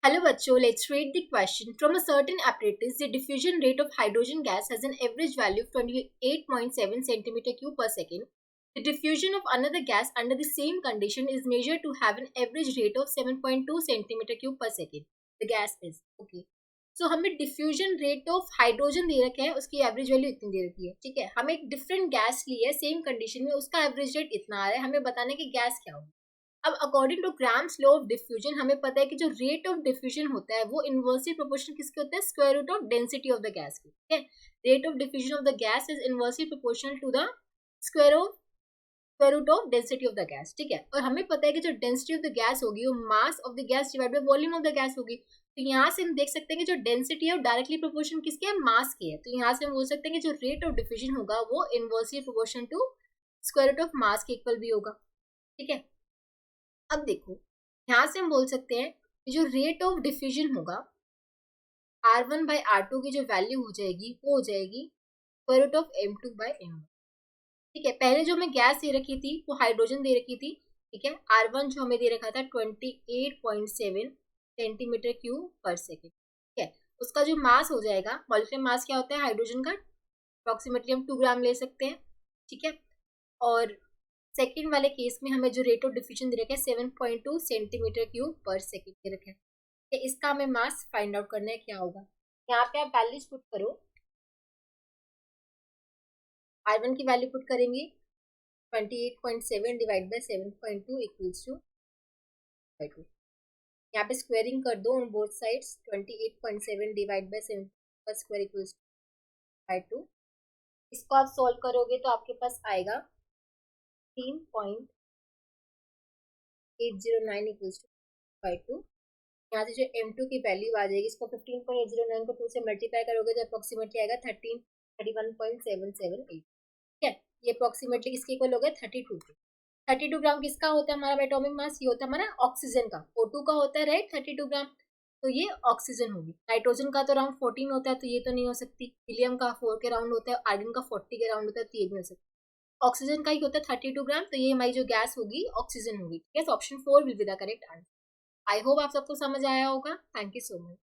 Hello बच्चों, let's read the question. From a certain apparatus, the diffusion rate of hydrogen gas has an average value of 28.7 centimeter cube per second. The diffusion of another gas under the same condition is measured to have an average rate of 7.2 centimeter cube per second. The gas is okay. So हमें diffusion rate of hydrogen दे रखा है, उसकी average value इतनी दे रखी है. ठीक है, हमें एक डिफरेंट गैस ली है सेम कंडीशन में, उसका एवरेज रेट इतना आ रहा है. हमें बताना है कि गैस क्या होगी. अब according two grams law of diffusion हमें पता है कि जो रेट ऑफ डिफ्यूजन होता है वो इनवर्सली प्रोपोर्शनल किसके होता है, square root of density of the gas की. ठीक है, rate of diffusion of the gas is inversely proportional to the square root of density of the gas. ठीक है, और हमें पता है कि जो डेंसिटी ऑफ द गैस होगी वो mass of the gas divide by volume of the gas होगी. तो यहाँ से हम देख सकते हैं कि जो डेंसिटी है वो डायरेक्टली प्रोपोर्शन किसके है, मास की है. तो यहाँ से हम बोल सकते हैं कि जो रेट ऑफ डिफ्यूजन होगा वो inversely proportional to square root of mass के इक्वल भी होगा. ठीक है, अब देखो यहाँ से हम बोल सकते हैं कि जो रेट ऑफ डिफ्यूजन होगा R1 बाई R2 की जो वैल्यू हो जाएगी वो हो जाएगी square root of M2 by M1. ठीक है, पहले जो हमें गैस दे रखी थी वो हाइड्रोजन दे रखी थी. ठीक है, R1 जो हमें दे रखा था 28.7 सेंटीमीटर क्यूब पर सेकेंड. ठीक है, उसका जो मास हो जाएगा, मॉलिक्यूलर मास क्या होता है हाइड्रोजन का, अप्रॉक्सीमेटली हम 2 ग्राम ले सकते हैं. ठीक है, और सेकेंड वाले केस में हमें जो रेट ऑफ डिफ्यूजन दे रखा है 7.2 सेंटीमीटर क्यूब पर सेकेंड दे रखा है. इसका हमें मास फाइंड आउट करना है क्या होगा. यहाँ पे आप वैल्यूज पुट करो. R1 की वैल्यू पुट करेंगे 28.7 डिवाइड बाय 7.2 इक्वल्स टू 2. यहाँ पे स्क्वायरिंग कर दो on both sides. 28.7 divide by 7 का स्क्वायर इक्वल्स टू 2. इसको आप सॉल्व करोगे तो आपके पास आएगा 15.809 इक्वल्स टू 2. यहाँ से जो M2 की वैल्यू आ जाएगी, इसको 15.809 को 2 से मल्टीप्लाई करोगे तो अप्रोक्सीमेटली आएगा 31.778. ठीक है, ये अप्रोक्सीमेटली किसके इक्वल हो गया, 32 ग्राम. किसका होता है हमारा एटॉमिक मास, ये होता है हमारा ऑक्सीजन का. O2 का होता है राइट 32 ग्राम, तो ये ऑक्सीजन होगी. नाइट्रोजन का तो अराउंड 14 होता है, तो ये तो नहीं हो सकती. हीलियम का 4 के राउंड होता है, आर्गन का 40 के राउंड होता है, तो ये भी हो सकता है. ऑक्सीजन का ही होता है 32 ग्राम, तो ये हमारी जो गैस होगी ऑक्सीजन होगी. ठीक है, option 4 will be the correct answer. I hope आप सबको समझ आया होगा. Thank you so much.